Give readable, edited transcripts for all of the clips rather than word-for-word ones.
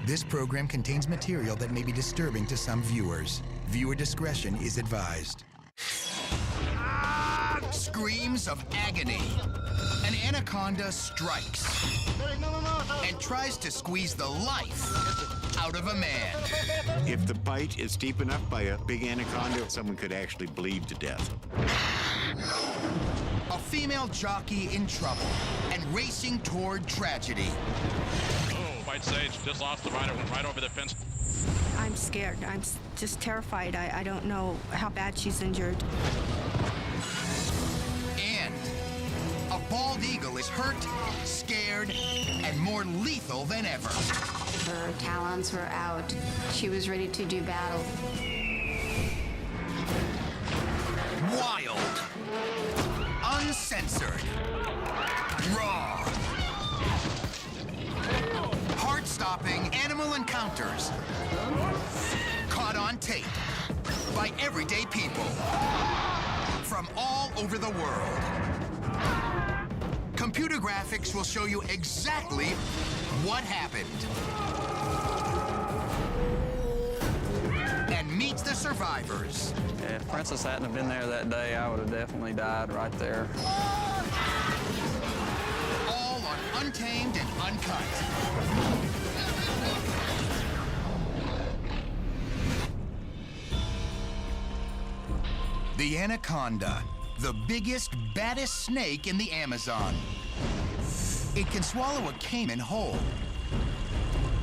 This program contains material that may be disturbing to some viewers. Viewer discretion is advised. Screams of agony. An anaconda strikes and tries to squeeze the life out of a man. If the bite is deep enough by a big anaconda, someone could actually bleed to death. A female jockey in trouble and racing toward tragedy. Oh, White Sage just lost the rider, went right over the fence. I'm scared. I'm just terrified. I don't know how bad she's injured. And a bald eagle is hurt, scared, and more lethal than ever. Her talons were out. She was ready to do battle. Wild, uncensored, raw, heart-stopping animal encounters caught on tape by everyday people from all over the world. Computer graphics will show you exactly what happened. And meet the survivors. If Princess hadn't have been there that day, I would have definitely died right there. All on Untamed and Uncut. The Anaconda, the biggest, baddest snake in the Amazon. It can swallow a caiman whole,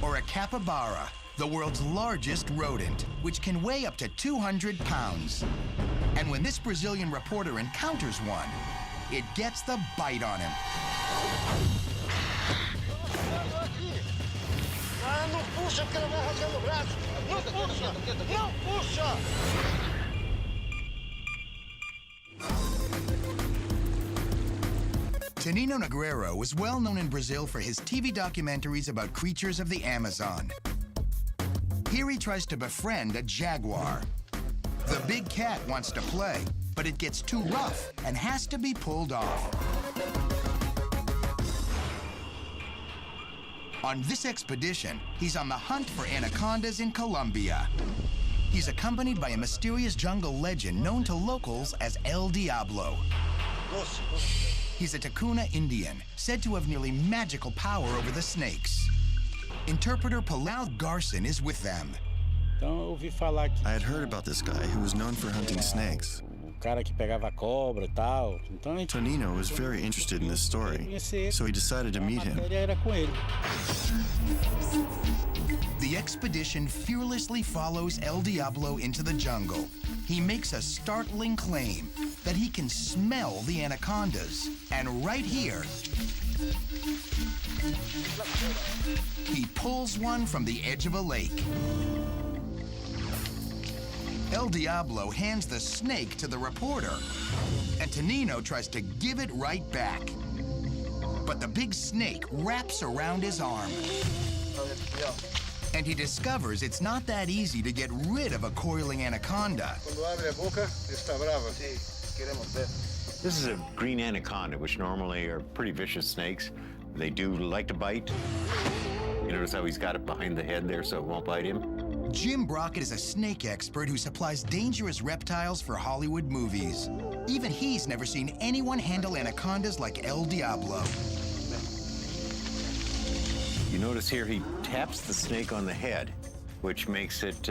or a capybara, the world's largest rodent, which can weigh up to 200 pounds. And when this Brazilian reporter encounters one, it gets the bite on him. Tonino Negreiro was well known in Brazil for his TV documentaries about creatures of the Amazon. Here he tries to befriend a jaguar. The big cat wants to play, but it gets too rough and has to be pulled off. On this expedition, he's on the hunt for anacondas in Colombia. He's accompanied by a mysterious jungle legend known to locals as El Diablo. He's a Tacuna Indian, said to have nearly magical power over the snakes. Interpreter Palau Garson is with them. I had heard about this guy who was known for hunting snakes. Tonino was very interested in this story, so he decided to meet him. The expedition fearlessly follows El Diablo into the jungle. He makes a startling claim that he can smell the anacondas. And right here, he pulls one from the edge of a lake. El Diablo hands the snake to the reporter, and Tonino tries to give it right back. But the big snake wraps around his arm. And he discovers it's not that easy to get rid of a coiling anaconda. This is a green anaconda, which normally are pretty vicious snakes. They do like to bite. You notice how he's got it behind the head there so it won't bite him? Jim Brockett is a snake expert who supplies dangerous reptiles for Hollywood movies. Even he's never seen anyone handle anacondas like El Diablo. You notice here he taps the snake on the head, which makes it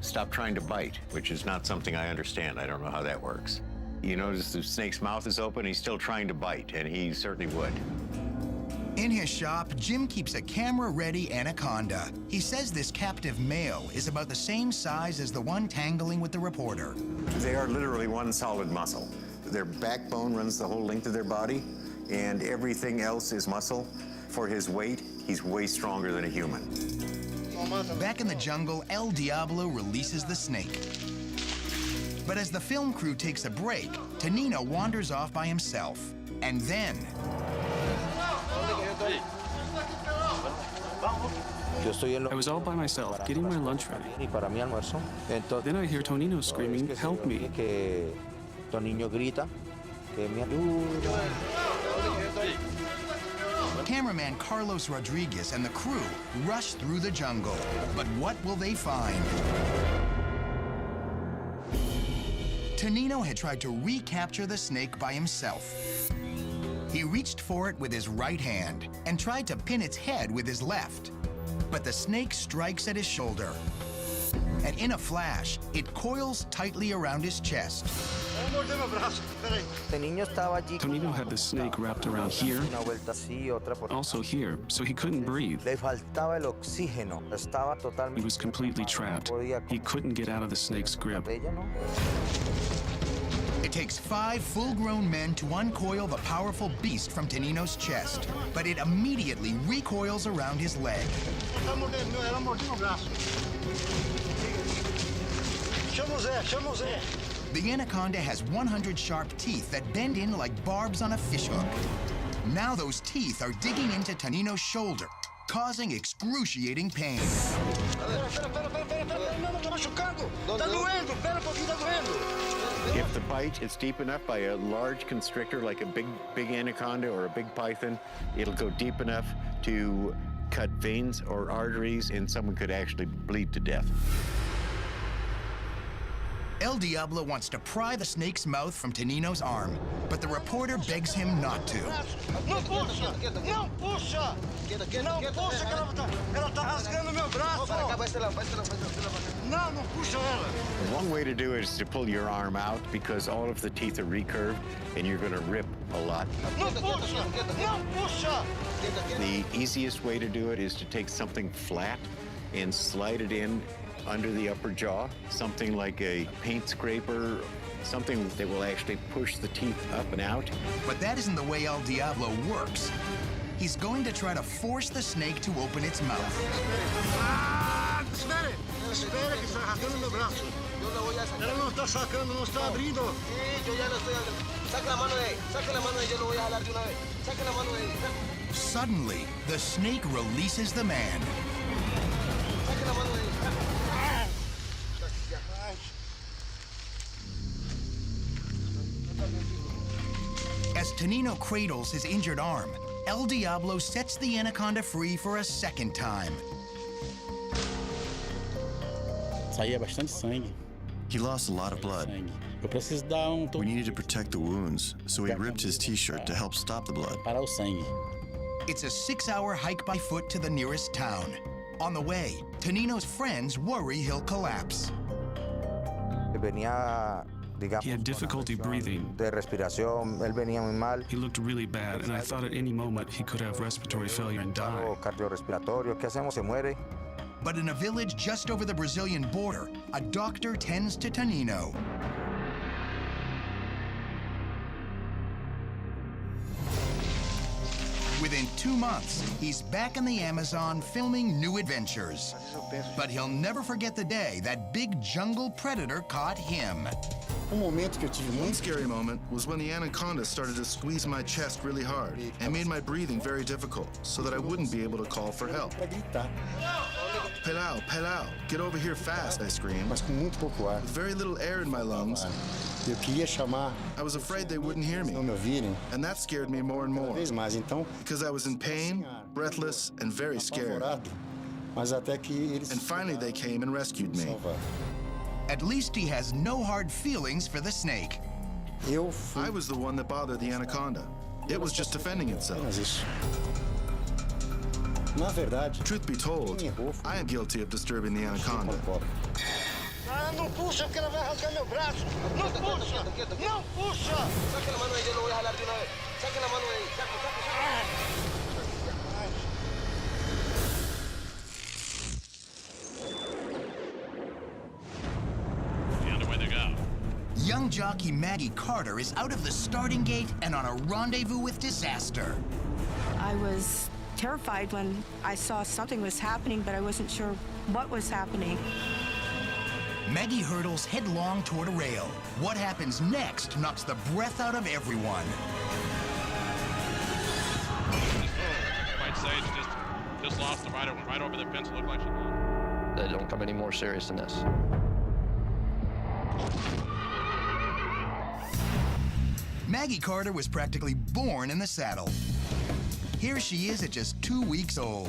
stop trying to bite, which is not something I understand. I don't know how that works. You notice the snake's mouth is open, he's still trying to bite, and he certainly would. In his shop, Jim keeps a camera-ready anaconda. He says this captive male is about the same size as the one tangling with the reporter. They are literally one solid muscle. Their backbone runs the whole length of their body, and everything else is muscle. For his weight, he's way stronger than a human. Back in the jungle, El Diablo releases the snake. But as the film crew takes a break, Tonino wanders off by himself. And then... I was all by myself, getting my lunch ready. Then I hear Tonino screaming, "Help me!" Camera cameraman Carlos Rodriguez and the crew rush through the jungle. But what will they find? Tonino had tried to recapture the snake by himself. He reached for it with his right hand and tried to pin its head with his left. But the snake strikes at his shoulder. And in a flash, it coils tightly around his chest. Tonino had the snake wrapped around here, also here, so he couldn't breathe. He was completely trapped. He couldn't get out of the snake's grip. It takes 5 full-grown men to uncoil the powerful beast from Tonino's chest, but it immediately recoils around his leg. The anaconda has 100 sharp teeth that bend in like barbs on a fishhook. Now those teeth are digging into Tonino's shoulder, causing excruciating pain. If the bite is deep enough by a large constrictor like a big anaconda or a big python, it'll go deep enough to cut veins or arteries, and someone could actually bleed to death. El Diablo wants to pry the snake's mouth from Tonino's arm, but the reporter begs him not to. One way to do it is to pull your arm out because all of the teeth are recurved and you're going to rip a lot. The easiest way to do it is to take something flat and slide it in under the upper jaw, something like a paint scraper, something that will actually push the teeth up and out. But that isn't the way El Diablo works. He's going to try to force the snake to open its mouth. Suddenly, the snake releases the man. As Tonino cradles his injured arm, El Diablo sets the anaconda free for a second time. Saía bastante sangue. He lost a lot of blood. Eu preciso dar We needed to protect the wounds, so he ripped his t-shirt to help stop the blood. parar o sangue. It's a 6-hour hike by foot to the nearest town. On the way, Tonino's friends worry he'll collapse. He had difficulty breathing. He looked really bad, and I thought at any moment he could have respiratory failure and die. But in a village just over the Brazilian border, a doctor tends to Tonino. Within 2 months, he's back in the Amazon filming new adventures. But he'll never forget the day that big jungle predator caught him. One scary moment was when the anaconda started to squeeze my chest really hard and made my breathing very difficult so that I wouldn't be able to call for help. Pelao, Pelao, get over here fast, I screamed. With very little air in my lungs, I was afraid they wouldn't hear me. And that scared me more and more. Because I was in pain, breathless, and very scared. And finally they came and rescued me. At least he has no hard feelings for the snake. I was the one that bothered the anaconda. It was just defending itself. Truth be told, I am guilty of disturbing the anaconda. Não puxa, porque ela vai rasgar meu braço. Não puxa! Não puxa! Saca a mão aí, eu não vou ralar de novo. Saca a mão aí. And away they go. Young jockey Maggie Carter is out of the starting gate and on a rendezvous with disaster. I was terrified when I saw something was happening, but I wasn't sure what was happening. Maggie hurdles headlong toward a rail. What happens next knocks the breath out of everyone. White Sage just lost the rider, went right over the fence. Looked like she lost. They don't come any more serious than this. Maggie Carter was practically born in the saddle. Here she is at just 2 weeks old.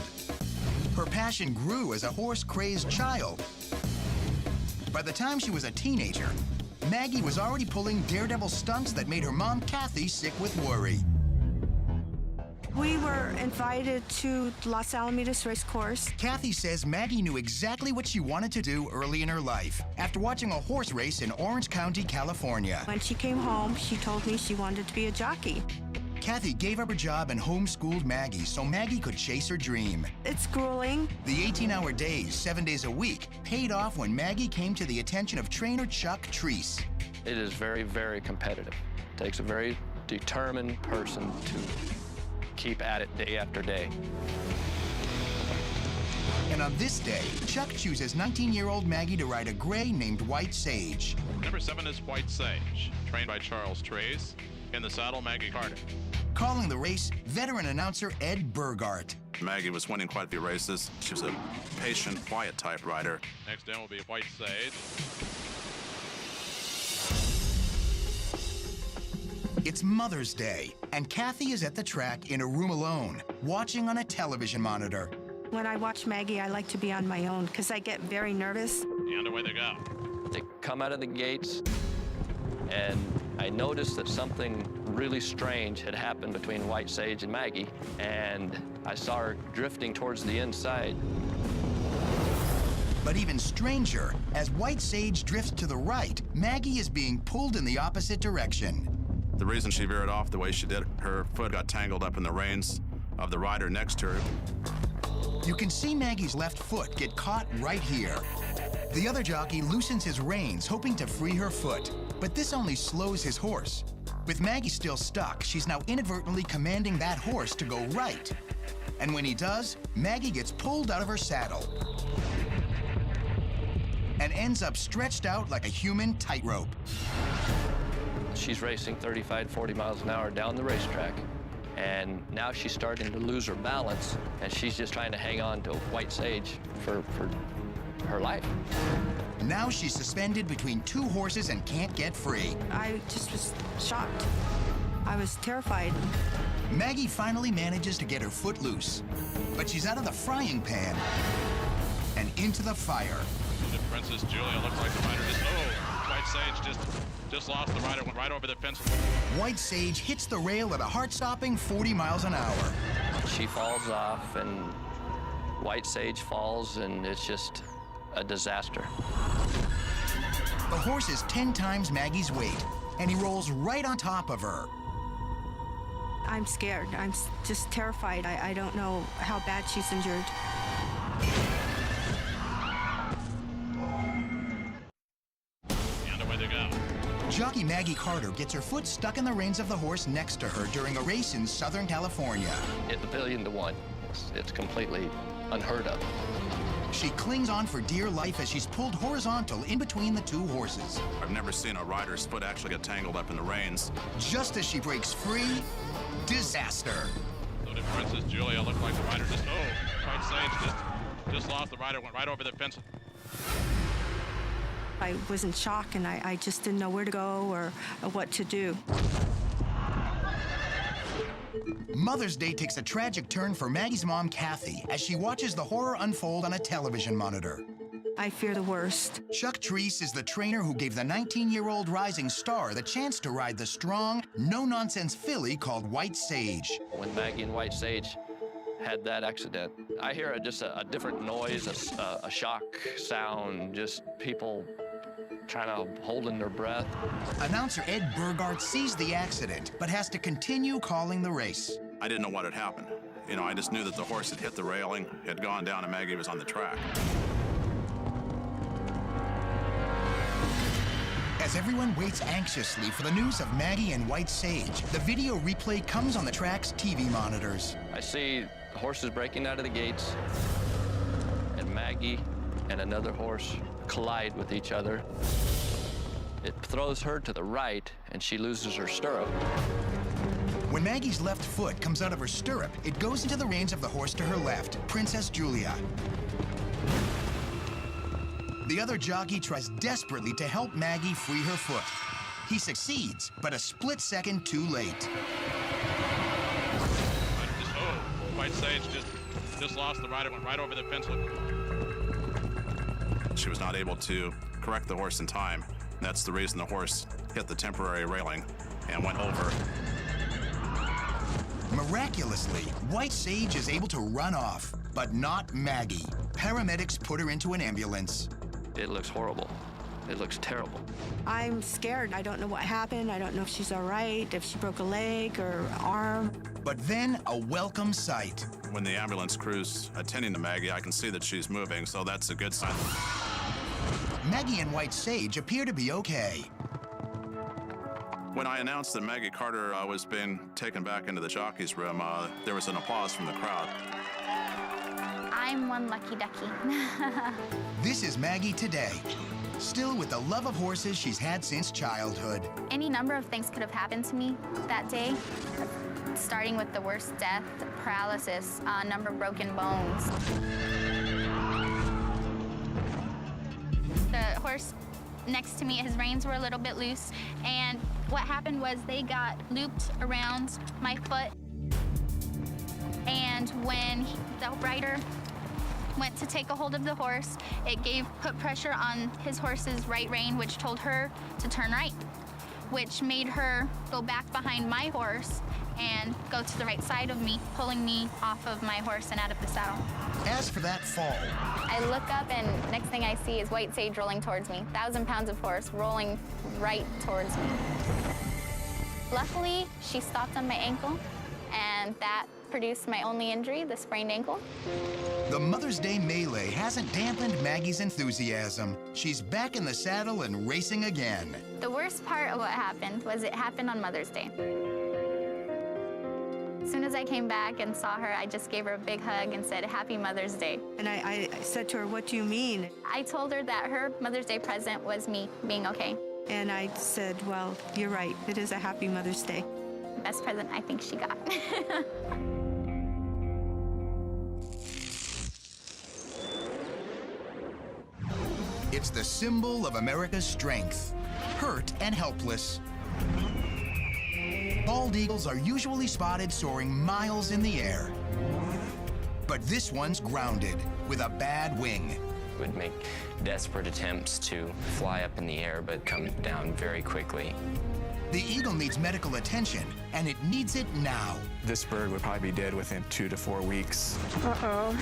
Her passion grew as a horse-crazed child. By the time she was a teenager, Maggie was already pulling daredevil stunts that made her mom, Kathy, sick with worry. We were invited to Los Alamitos race course. Kathy says Maggie knew exactly what she wanted to do early in her life after watching a horse race in Orange County, California. When she came home, she told me she wanted to be a jockey. Kathy gave up her job and homeschooled Maggie so Maggie could chase her dream. It's grueling. The 18-hour days, 7 days a week, paid off when Maggie came to the attention of trainer Chuck Treese. It is very, very competitive. It takes a very determined person to keep at it day after day. And on this day, Chuck chooses 19-year-old Maggie to ride a gray named White Sage. Number 7 is White Sage, trained by Charles Trace. In the saddle, Maggie Carter. Calling the race, veteran announcer Ed Burgart. Maggie was winning quite a few races. She was a patient, quiet type rider. Next in will be White Sage. It's Mother's Day, and Kathy is at the track in a room alone, watching on a television monitor. When I watch Maggie, I like to be on my own because I get very nervous. And away they go. They come out of the gates, and I noticed that something really strange had happened between White Sage and Maggie, and I saw her drifting towards the inside. But even stranger, as White Sage drifts to the right, Maggie is being pulled in the opposite direction. The reason she veered off the way she did, her foot got tangled up in the reins of the rider next to her. You can see Maggie's left foot get caught right here. The other jockey loosens his reins, hoping to free her foot, but this only slows his horse. With Maggie still stuck, she's now inadvertently commanding that horse to go right. And when he does, Maggie gets pulled out of her saddle and ends up stretched out like a human tightrope. She's racing 35, 40 miles an hour down the racetrack, and now she's starting to lose her balance, and she's just trying to hang on to White Sage for her life. Now she's suspended between two horses and can't get free. I just was shocked. I was terrified. Maggie finally manages to get her foot loose, but she's out of the frying pan and into the fire. Princess Julia looks like the rider just, White Sage just lost the rider, went right over the fence. White Sage hits the rail at a heart-stopping 40 miles an hour. She falls off, and White Sage falls, and it's just a disaster. The horse is 10 times Maggie's weight, and he rolls right on top of her. I'm scared. I'm just terrified. I don't know how bad she's injured. And away they go. Jockey Maggie Carter gets her foot stuck in the reins of the horse next to her during a race in Southern California. It's 1,000,000 to 1. It's completely unheard of. She clings on for dear life as she's pulled horizontal in between the two horses. I've never seen a rider's foot actually get tangled up in the reins. Just as she breaks free, disaster. So did Princess Julia. Looked like the rider just, White Sage just lost the rider, went right over the fence. I was in shock, and I just didn't know where to go or what to do. Mother's Day takes a tragic turn for Maggie's mom, Kathy, as she watches the horror unfold on a television monitor. I fear the worst. Chuck Treese is the trainer who gave the 19-year-old rising star the chance to ride the strong, no-nonsense filly called White Sage. When Maggie and White Sage had that accident, I hear just a different noise, a shock sound, just people kind of holding their breath. Announcer Ed Burgart sees the accident, but has to continue calling the race. I didn't know what had happened. You know, I just knew that the horse had hit the railing, had gone down, and Maggie was on the track. As everyone waits anxiously for the news of Maggie and White Sage, the video replay comes on the track's TV monitors. I see the horses breaking out of the gates, and Maggie and another horse collide with each other. It throws her to the right, and she loses her stirrup. When Maggie's left foot comes out of her stirrup, it goes into the reins of the horse to her left, Princess Julia. The other jockey tries desperately to help Maggie free her foot. He succeeds, but a split second too late. White Sage just lost the rider, went right over the fence. She was not able to correct the horse in time. That's the reason the horse hit the temporary railing and went over. Miraculously, White Sage is able to run off, but not Maggie. Paramedics put her into an ambulance. It looks horrible. It looks terrible. I'm scared. I don't know what happened. I don't know if she's all right, if she broke a leg or arm. But then a welcome sight. When the ambulance crew's attending to Maggie, I can see that she's moving, so that's a good sign. Maggie and White Sage appear to be okay. When I announced that Maggie Carter was being taken back into the jockey's room, there was an applause from the crowd. I'm one lucky ducky. This is Maggie today, still with the love of horses she's had since childhood. Any number of things could have happened to me that day, starting with the worst death, paralysis, a number of broken bones. The horse next to me, his reins were a little bit loose, and what happened was they got looped around my foot, and when the rider went to take a hold of the horse, it put pressure on his horse's right rein, which told her to turn right, which made her go back behind my horse and go to the right side of me, pulling me off of my horse and out of the saddle. As for that fall, I look up and next thing I see is White Sage rolling towards me, 1,000 pounds of horse rolling right towards me. Luckily, she stopped on my ankle, and that produced my only injury, the sprained ankle. the Mother's Day melee hasn't dampened Maggie's enthusiasm. She's back in the saddle and racing again. The worst part of what happened was it happened on Mother's Day. As soon as I came back and saw her, I just gave her a big hug and said, Happy Mother's Day. And I said to her, what do you mean? I told her that her Mother's Day present was me being okay. And I said, well, you're right. It is a happy Mother's Day. Best present I think she got. It's the symbol of America's strength, hurt and helpless. Bald eagles are usually spotted soaring miles in the air. But this one's grounded with a bad wing. Would make desperate attempts to fly up in the air, but come down very quickly. The eagle needs medical attention, and it needs it now. This bird would probably be dead within 2 to 4 weeks. Uh-oh.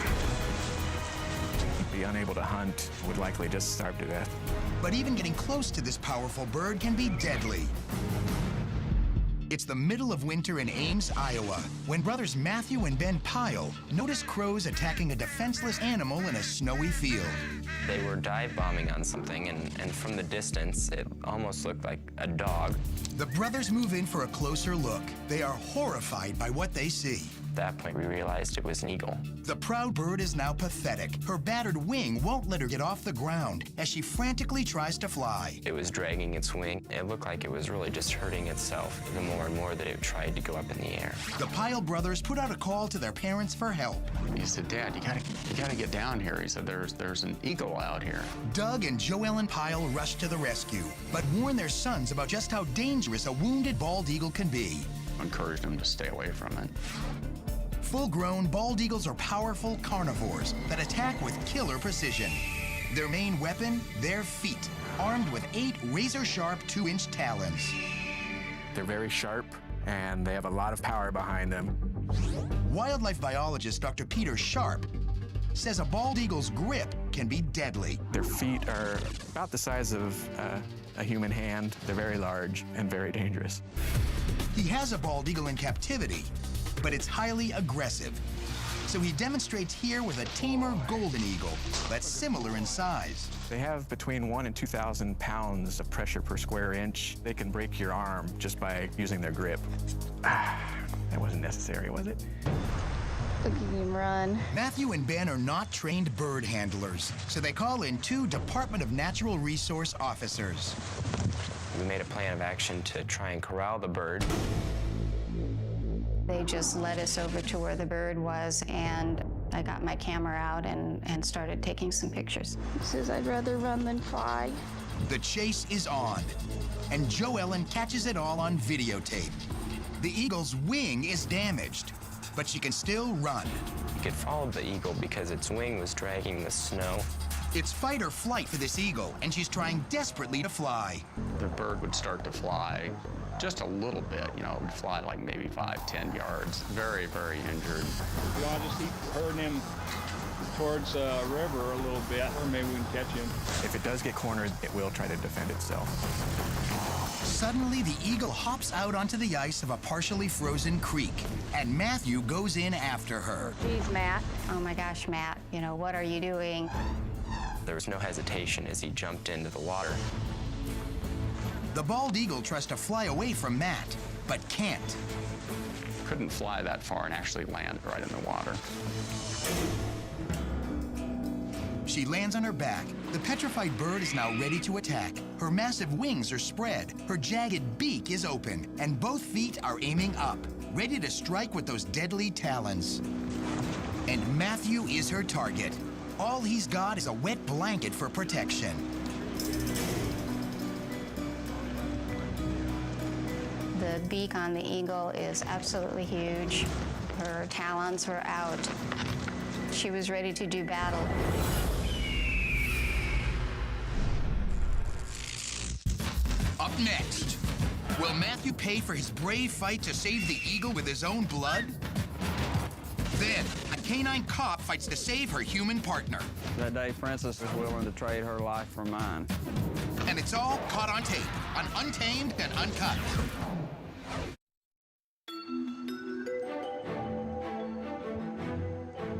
Be unable to hunt, would likely just starve to death. But even getting close to this powerful bird can be deadly. It's the middle of winter in Ames, Iowa, when brothers Matthew and Ben Pyle notice crows attacking a defenseless animal in a snowy field. They were dive bombing on something, and from the distance, it almost looked like a dog. The brothers move in for a closer look. They are horrified by what they see. At that point, we realized it was an eagle. The proud bird is now pathetic. Her battered wing won't let her get off the ground as she frantically tries to fly. It was dragging its wing. It looked like it was really just hurting itself the more and more that it tried to go up in the air. The Pyle brothers put out a call to their parents for help. He said, Dad, you gotta get down here. He said, there's an eagle out here. Doug and Joellen Pyle rush to the rescue, but warn their sons about just how dangerous a wounded bald eagle can be. Encouraged them to stay away from it. Full-grown bald eagles are powerful carnivores that attack with killer precision. Their main weapon, their feet, armed with 8 razor-sharp 2-inch talons. They're very sharp, and they have a lot of power behind them. Wildlife biologist Dr. Peter Sharp says a bald eagle's grip can be deadly. Their feet are about the size of a human hand. They're very large and very dangerous. He has a bald eagle in captivity, but it's highly aggressive. So he demonstrates here with a tamer golden eagle that's similar in size. They have between 1,000 and 2,000 pounds of pressure per square inch. They can break your arm just by using their grip. That wasn't necessary, was it? Look at him run. Matthew and Ben are not trained bird handlers, so they call in 2 Department of Natural Resource officers. We made a plan of action to try and corral the bird. They just led us over to where the bird was, and I got my camera out and started taking some pictures. He says, I'd rather run than fly. The chase is on, and Joellen catches it all on videotape. The eagle's wing is damaged, but she can still run. You could follow the eagle because its wing was dragging the snow. It's fight or flight for this eagle, and she's trying desperately to fly. The bird would start to fly just a little bit, you know, it would fly like maybe 5-10 yards. Very, very injured. You want to just keep herding him towards the river a little bit, or maybe we can catch him. If it does get cornered, it will try to defend itself. Suddenly, the eagle hops out onto the ice of a partially frozen creek, and Matthew goes in after her. Geez, Matt. Oh my gosh, Matt, you know, what are you doing? There was no hesitation as he jumped into the water. The bald eagle tries to fly away from Matt, but can't. Couldn't fly that far and actually land right in the water. She lands on her back. The petrified bird is now ready to attack. Her massive wings are spread, her jagged beak is open, and both feet are aiming up, ready to strike with those deadly talons. And Matthew is her target. All he's got is a wet blanket for protection. The beak on the eagle is absolutely huge. Her talons were out. She was ready to do battle. Up next, will Matthew pay for his brave fight to save the eagle with his own blood? Then, a canine cop fights to save her human partner. That day, Frances was willing to trade her life for mine. And it's all caught on tape on Untamed and Uncut.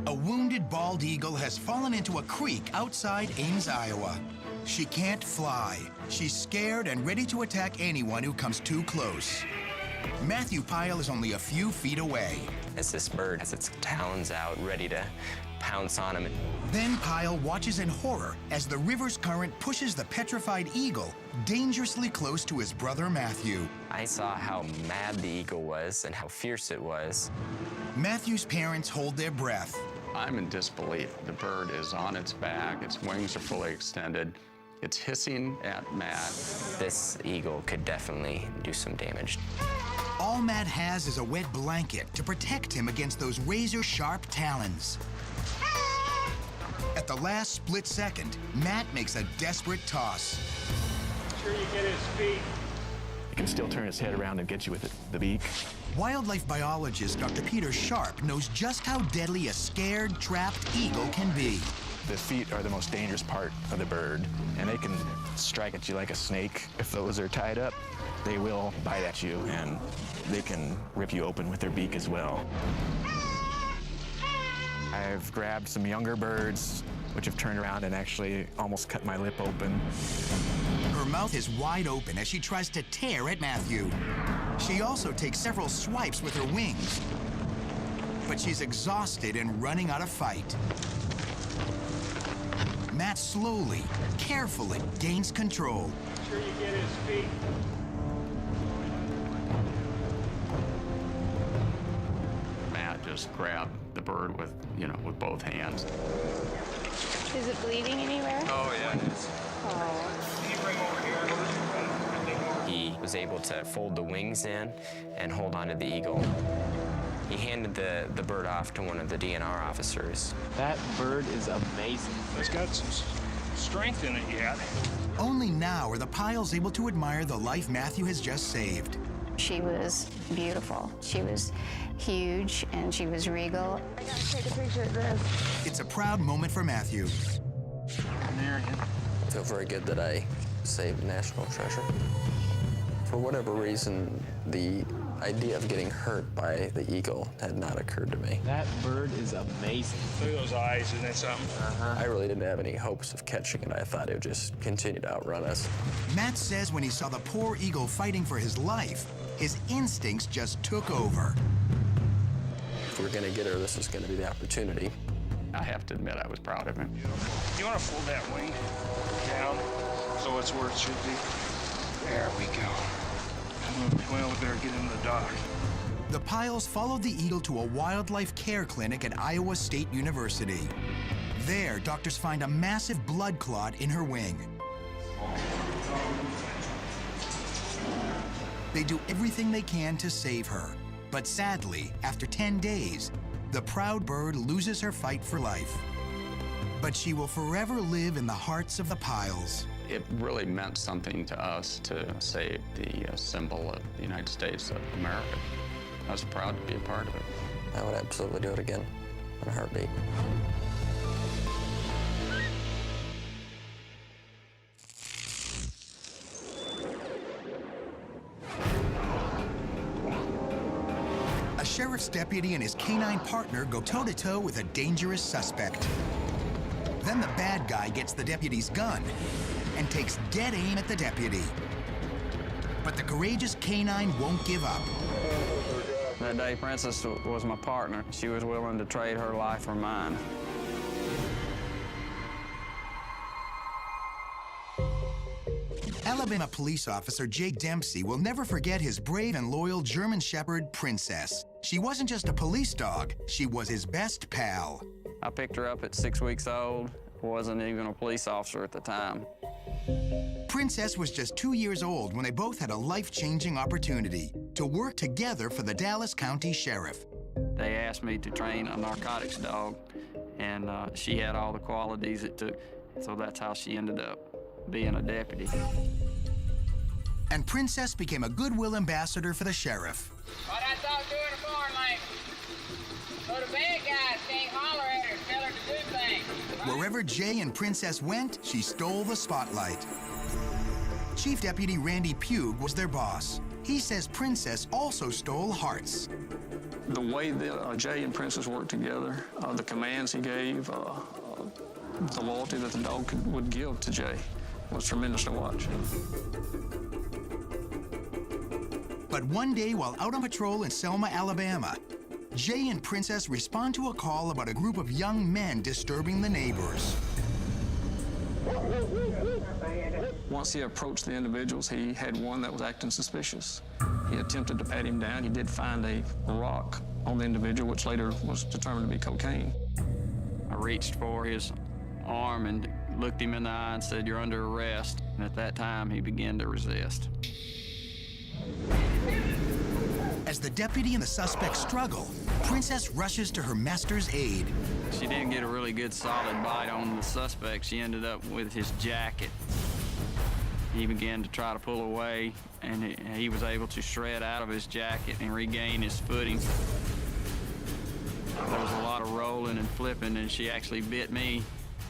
A wounded bald eagle has fallen into a creek outside Ames, Iowa. She can't fly. She's scared and ready to attack anyone who comes too close. Matthew Pyle is only a few feet away. As this bird has its talons out, ready to pounce on him. Then Pyle watches in horror as the river's current pushes the petrified eagle dangerously close to his brother Matthew. I saw how mad the eagle was and how fierce it was. Matthew's parents hold their breath. I'm in disbelief. The bird is on its back, its wings are fully extended. It's hissing at Matt. This eagle could definitely do some damage. All Matt has is a wet blanket to protect him against those razor-sharp talons. At the last split second, Matt makes a desperate toss. Make sure you get his feet. It can still turn its head around and get you with the beak. Wildlife biologist Dr. Peter Sharp knows just how deadly a scared, trapped eagle can be. The feet are the most dangerous part of the bird, and they can strike at you like a snake. If those are tied up, they will bite at you, and they can rip you open with their beak as well. I've grabbed some younger birds, which have turned around and actually almost cut my lip open. Her mouth is wide open as she tries to tear at Matthew. She also takes several swipes with her wings, but she's exhausted and running out of fight. Matt slowly, carefully gains control. Make sure you get his feet. Matt just grabbed the bird with, with both hands. Is it bleeding anywhere? Oh, yeah, it is. Oh. He was able to fold the wings in and hold onto the eagle. He handed the bird off to one of the DNR officers. That bird is amazing. It's got some strength in it yet. Only now are the Pyles able to admire the life Matthew has just saved. She was beautiful. She was huge, and she was regal. I gotta take a picture of this. It's a proud moment for Matthew. Marion. I feel very good that I saved national treasure. For whatever reason, the idea of getting hurt by the eagle had not occurred to me. That bird is amazing. Look at those eyes, isn't that something? I really didn't have any hopes of catching it. I thought it would just continue to outrun us. Matt says when he saw the poor eagle fighting for his life, his instincts just took over. If we're gonna get her, this is gonna be the opportunity. I have to admit, I was proud of him. You want to fold that wing down so it's where it should be? There we go. Well, we better get in the dock. The Pyles followed the eagle to a wildlife care clinic at Iowa State University. There, doctors find a massive blood clot in her wing. They do everything they can to save her. But sadly, after 10 days, the proud bird loses her fight for life. But she will forever live in the hearts of the Piles. It really meant something to us to save the symbol of the United States of America. I was proud to be a part of it. I would absolutely do it again in a heartbeat. A sheriff's deputy and his canine partner go toe-to-toe with a dangerous suspect. Then the bad guy gets the deputy's gun and takes dead aim at the deputy. But the courageous canine won't give up. That day, Princess was my partner. She was willing to trade her life for mine. Alabama police officer Jay Dempsey will never forget his brave and loyal German Shepherd, Princess. She wasn't just a police dog, she was his best pal. I picked her up at 6 weeks old. Wasn't even a police officer at the time. Princess was just 2 years old when they both had a life-changing opportunity to work together for the Dallas County Sheriff. They asked me to train a narcotics dog, and she had all the qualities it took, so that's how she ended up being a deputy. And Princess became a goodwill ambassador for the sheriff. What I thought doing a foreign language. So the bad guys can't holler at her and tell her to do things. Wherever Jay and Princess went, she stole the spotlight. Chief Deputy Randy Pugh was their boss. He says Princess also stole hearts. The way that Jay and Princess worked together, the commands he gave, the loyalty that the dog would give to Jay was tremendous to watch. But one day while out on patrol in Selma, Alabama, Jay and Princess respond to a call about a group of young men disturbing the neighbors. Once he approached the individuals, he had one that was acting suspicious. He attempted to pat him down. He did find a rock on the individual, which later was determined to be cocaine. I reached for his arm and looked him in the eye and said, "You're under arrest." And at that time, he began to resist. As the deputy and the suspect struggle, Princess rushes to her master's aid. She didn't get a really good solid bite on the suspect. She ended up with his jacket. He began to try to pull away, and he was able to shred out of his jacket and regain his footing. There was a lot of rolling and flipping, and she actually bit me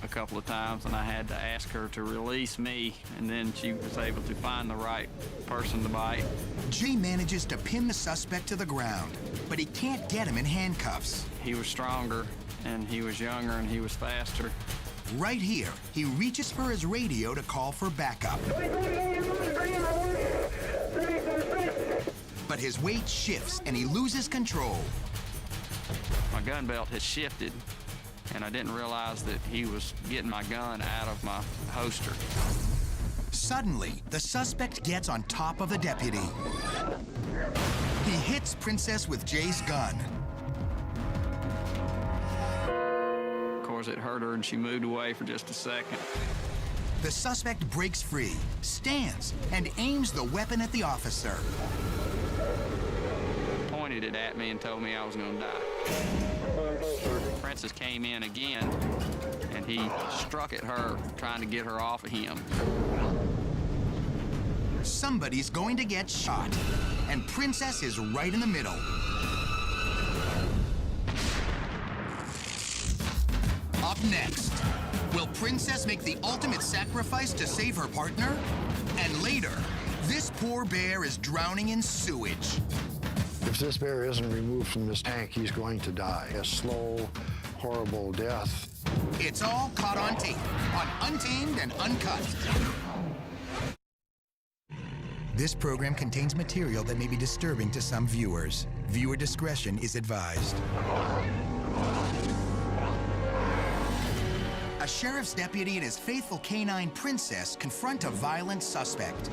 a couple of times, and I had to ask her to release me, and then she was able to find the right person to bite. Jay manages to pin the suspect to the ground, but he can't get him in handcuffs. He was stronger, and he was younger, and he was faster. Right here, he reaches for his radio to call for backup. But his weight shifts, and he loses control. My gun belt had shifted, and I didn't realize that he was getting my gun out of my holster. Suddenly, the suspect gets on top of the deputy. He hits Princess with Jay's gun. Of course, it hurt her, and she moved away for just a second. The suspect breaks free, stands, and aims the weapon at the officer. Pointed it at me and told me I was going to die. Princess came in again, and he struck at her, trying to get her off of him. Somebody's going to get shot, and Princess is right in the middle. Up next, will Princess make the ultimate sacrifice to save her partner? And later, this poor bear is drowning in sewage. If this bear isn't removed from this tank, he's going to die. A slow, horrible death. It's all caught on tape on Untamed and Uncut. This program contains material that may be disturbing to some viewers. Viewer discretion is advised. A sheriff's deputy and his faithful canine Princess confront a violent suspect.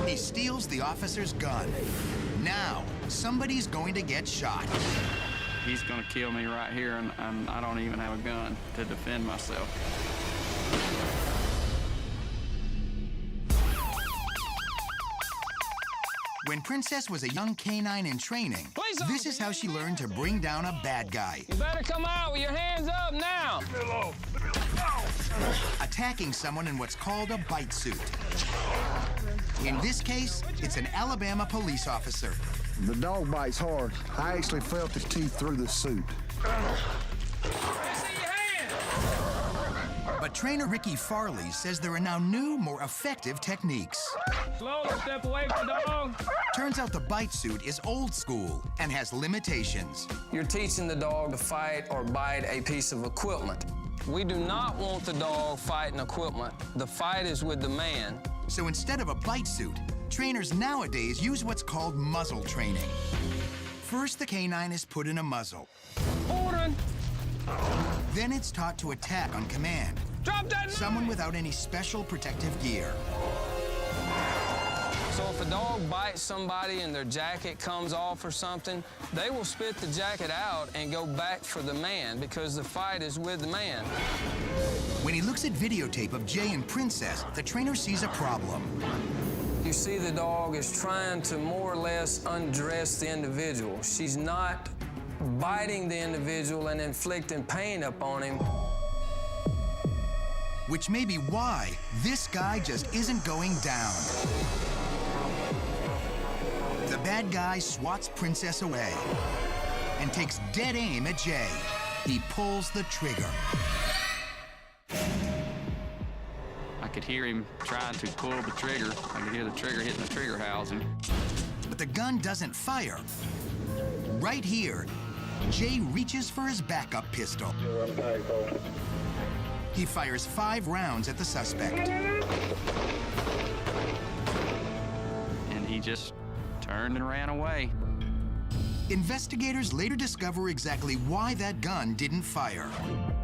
He steals the officer's gun. Now, somebody's going to get shot. He's going to kill me right here, and I don't even have a gun to defend myself. When Princess was a young canine in training, this is how she learned to bring down a bad guy. You better come out with your hands up now. Attacking someone in what's called a bite suit. In this case, it's an Alabama police officer. The dog bites hard. I actually felt his teeth through the suit. But trainer Ricky Farley says there are now new, more effective techniques. Slowly step away from the dog. Turns out the bite suit is old school and has limitations. You're teaching the dog to fight or bite a piece of equipment. We do not want the dog fighting equipment. The fight is with the man. So instead of a bite suit, trainers nowadays use what's called muzzle training. First, the canine is put in a muzzle. Ordering. Then it's taught to attack on command. Drop that! Someone without any special protective gear. So if a dog bites somebody and their jacket comes off or something, they will spit the jacket out and go back for the man because the fight is with the man. When he looks at videotape of Jay and Princess, the trainer sees a problem. You see the dog is trying to more or less undress the individual. She's not biting the individual and inflicting pain upon him. Which may be why this guy just isn't going down. The bad guy swats Princess away and takes dead aim at Jay. He pulls the trigger. I could hear him trying to pull the trigger. I could hear the trigger hitting the trigger housing. But the gun doesn't fire. Right here, Jay reaches for his backup pistol. He fires 5 rounds at the suspect. And he just turned and ran away. Investigators later discover exactly why that gun didn't fire.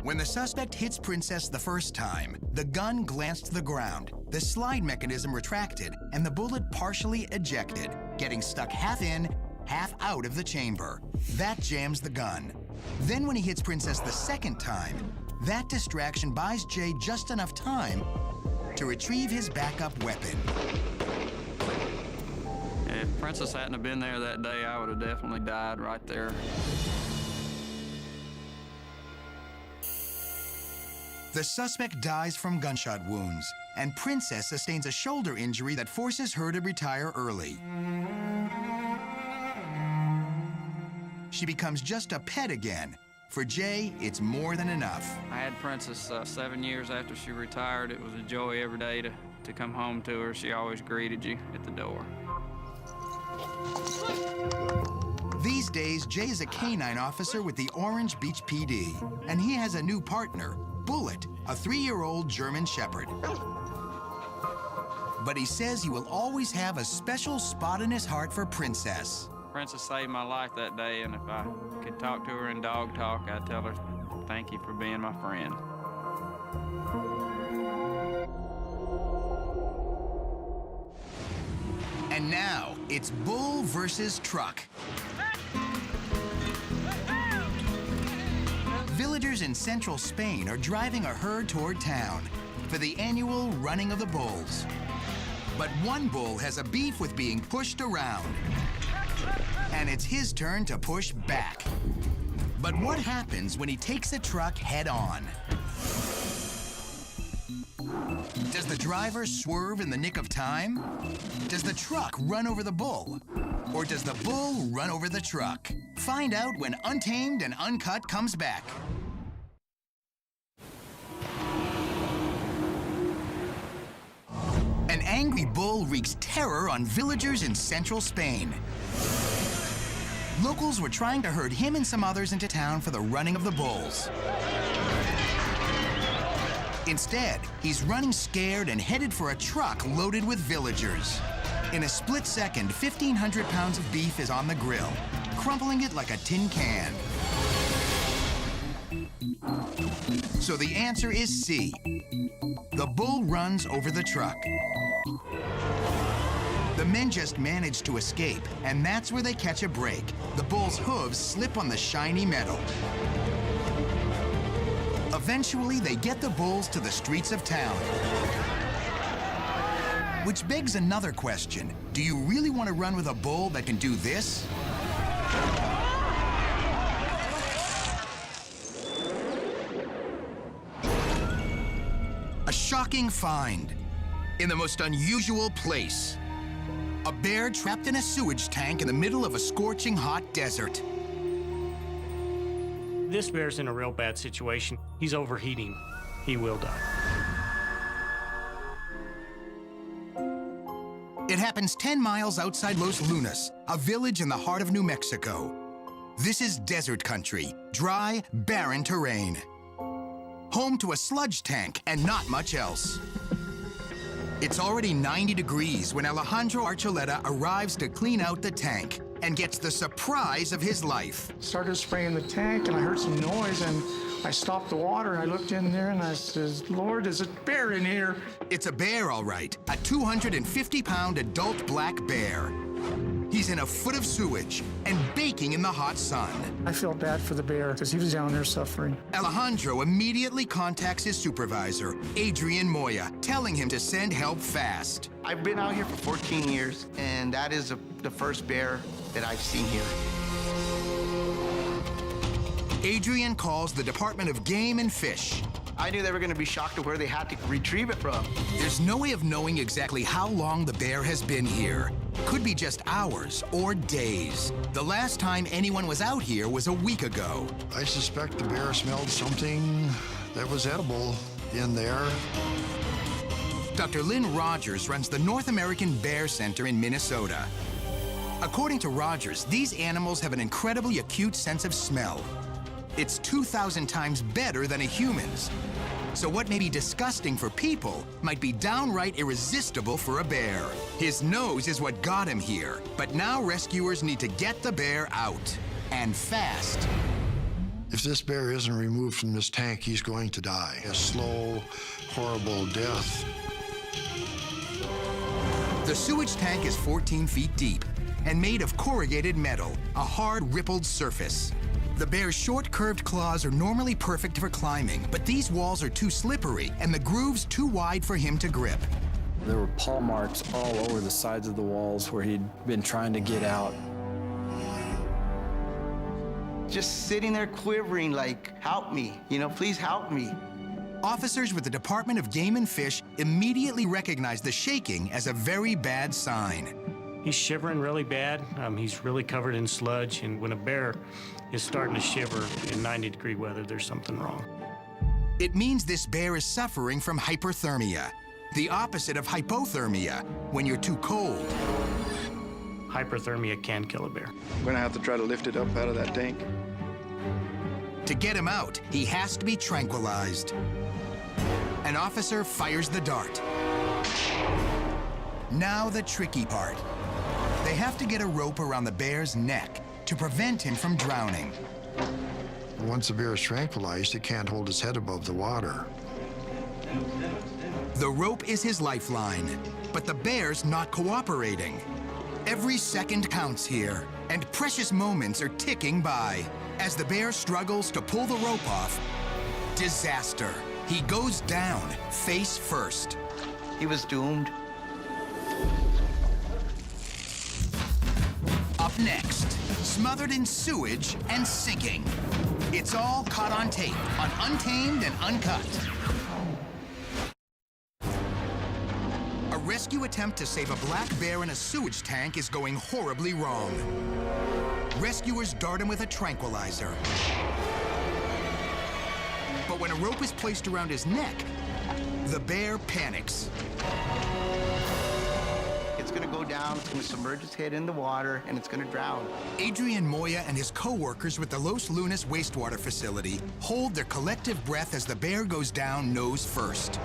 When the suspect hits Princess the first time, the gun glanced to the ground, the slide mechanism retracted, and the bullet partially ejected, getting stuck half in, half out of the chamber. That jams the gun. Then when he hits Princess the second time, that distraction buys Jay just enough time to retrieve his backup weapon. If Princess hadn't have been there that day, I would have definitely died right there. The suspect dies from gunshot wounds, and Princess sustains a shoulder injury that forces her to retire early. She becomes just a pet again. For Jay, it's more than enough. I had Princess 7 years after she retired. It was a joy every day to come home to her. She always greeted you at the door. These days, Jay is a canine officer with the Orange Beach PD, and he has a new partner, Bullet, a 3-year-old German Shepherd. But he says he will always have a special spot in his heart for Princess. Princess saved my life that day, and if I could talk to her in dog talk, I'd tell her, thank you for being my friend. And now, it's bull versus truck. Villagers in central Spain are driving a herd toward town for the annual running of the bulls. But one bull has a beef with being pushed around. And it's his turn to push back. But what happens when he takes a truck head-on? Does the driver swerve in the nick of time? Does the truck run over the bull? Or does the bull run over the truck? Find out when Untamed and Uncut comes back. An angry bull wreaks terror on villagers in central Spain. Locals were trying to herd him and some others into town for the running of the bulls. Instead, he's running scared and headed for a truck loaded with villagers. In a split second, 1,500 pounds of beef is on the grill, crumpling it like a tin can. So the answer is C. The bull runs over the truck. The men just manage to escape, and that's where they catch a break. The bull's hooves slip on the shiny metal. Eventually, they get the bulls to the streets of town. Which begs another question. Do you really want to run with a bull that can do this? A shocking find in the most unusual place. A bear trapped in a sewage tank in the middle of a scorching hot desert. This bear's in a real bad situation. He's overheating. He will die. It happens 10 miles outside Los Lunas, a village in the heart of New Mexico. This is desert country, dry, barren terrain. Home to a sludge tank and not much else. It's already 90 degrees when Alejandro Archuleta arrives to clean out the tank and gets the surprise of his life. Started spraying the tank and I heard some noise and I stopped the water and I looked in there and I says, Lord, there's a bear in here. It's a bear, all right. A 250-pound adult black bear. He's in a foot of sewage and baking in the hot sun. I felt bad for the bear because he was down there suffering. Alejandro immediately contacts his supervisor, Adrian Moya, telling him to send help fast. I've been out here for 14 years, and that is the first bear that I've seen here. Adrian calls the Department of Game and Fish. I knew they were going to be shocked at where they had to retrieve it from. There's no way of knowing exactly how long the bear has been here. Could be just hours or days. The last time anyone was out here was a week ago. I suspect the bear smelled something that was edible in there. Dr. Lynn Rogers runs the North American Bear Center in Minnesota. According to Rogers, these animals have an incredibly acute sense of smell. It's 2,000 times better than a human's. So what may be disgusting for people might be downright irresistible for a bear. His nose is what got him here, but now rescuers need to get the bear out, and fast. If this bear isn't removed from this tank, he's going to die. A slow, horrible death. The sewage tank is 14 feet deep and made of corrugated metal, a hard, rippled surface. The bear's short, curved claws are normally perfect for climbing, but these walls are too slippery and the grooves too wide for him to grip. There were paw marks all over the sides of the walls where he'd been trying to get out. Just sitting there quivering like, help me, please help me. Officers with the Department of Game and Fish immediately recognized the shaking as a very bad sign. He's shivering really bad. He's really covered in sludge, and when a bear is starting to shiver in 90-degree weather, there's something wrong. It means this bear is suffering from hyperthermia, the opposite of hypothermia, when you're too cold. Hyperthermia can kill a bear. I'm gonna have to try to lift it up out of that tank. To get him out, he has to be tranquilized. An officer fires the dart. Now the tricky part. They have to get a rope around the bear's neck to prevent him from drowning. Once the bear is tranquilized, it can't hold its head above the water. The rope is his lifeline, but the bear's not cooperating. Every second counts here, and precious moments are ticking by. As the bear struggles to pull the rope off, disaster. He goes down, face first. He was doomed. Up next, smothered in sewage and sinking. It's all caught on tape on Untamed and Uncut. A rescue attempt to save a black bear in a sewage tank is going horribly wrong. Rescuers dart him with a tranquilizer. But when a rope is placed around his neck, the bear panics. It's gonna go down, it's gonna submerge its head in the water, and it's gonna drown. Adrian Moya and his co-workers with the Los Lunas wastewater facility hold their collective breath as the bear goes down nose first.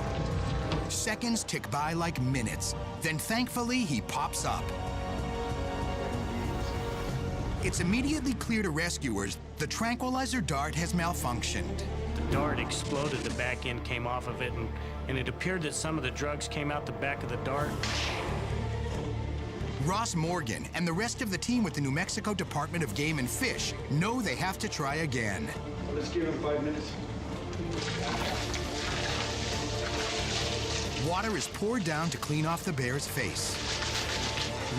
Seconds tick by like minutes, then thankfully he pops up. It's immediately clear to rescuers the tranquilizer dart has malfunctioned. The dart exploded, the back end came off of it, and it appeared that some of the drugs came out the back of the dart. Ross Morgan and the rest of the team with the New Mexico Department of Game and Fish know they have to try again. Let's give him 5 minutes. Water is poured down to clean off the bear's face.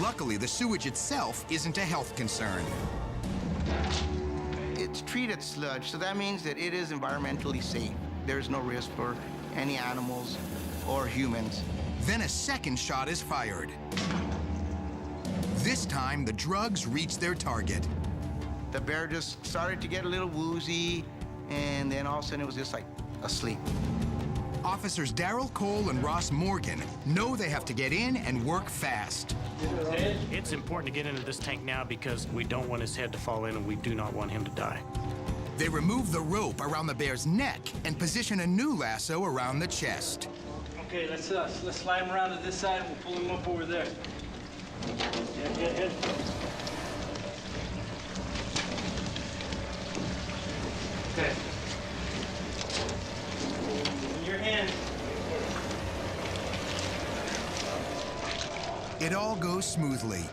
Luckily, the sewage itself isn't a health concern. It's treated sludge, so that means that it is environmentally safe. There's no risk for any animals or humans. Then a second shot is fired. This time, the drugs reach their target. The bear just started to get a little woozy, and then all of a sudden it was just like asleep. Officers Darrell Cole and Ross Morgan know they have to get in and work fast. It's important to get into this tank now because we don't want his head to fall in and we do not want him to die. They remove the rope around the bear's neck and position a new lasso around the chest. Okay, that's us. Let's slide him around to this side and we'll pull him up over there. Head. Okay. In your hand. It all goes smoothly.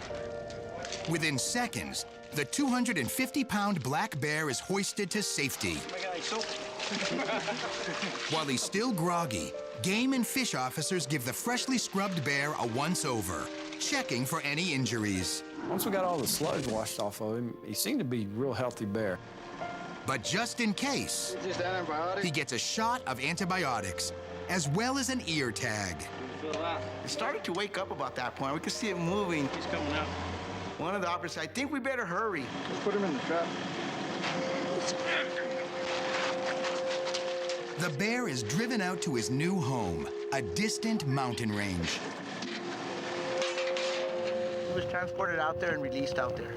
Within seconds, the 250-pound black bear is hoisted to safety. While he's still groggy, game and fish officers give the freshly scrubbed bear a once-over, checking for any injuries. Once we got all the sludge washed off of him, he seemed to be a real healthy bear. But just in case, he gets a shot of antibiotics, as well as an ear tag. It started to wake up about that point. We could see it moving. He's coming out. One of the officers said, I think we better hurry. Let's put him in the trap. The bear is driven out to his new home, a distant mountain range. He was transported out there and released out there.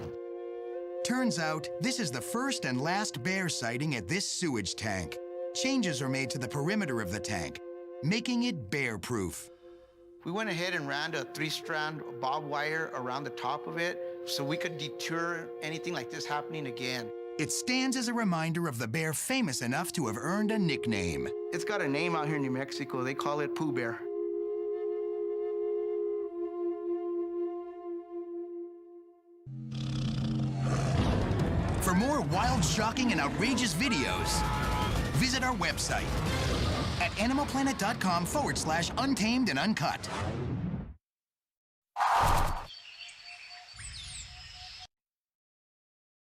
Turns out, this is the first and last bear sighting at this sewage tank. Changes are made to the perimeter of the tank, making it bear-proof. We went ahead and ran a 3-strand barbed wire around the top of it so we could deter anything like this happening again. It stands as a reminder of the bear famous enough to have earned a nickname. It's got a name out here in New Mexico. They call it Pooh Bear. For more wild, shocking, and outrageous videos, visit our website at animalplanet.com/Untamed and Uncut.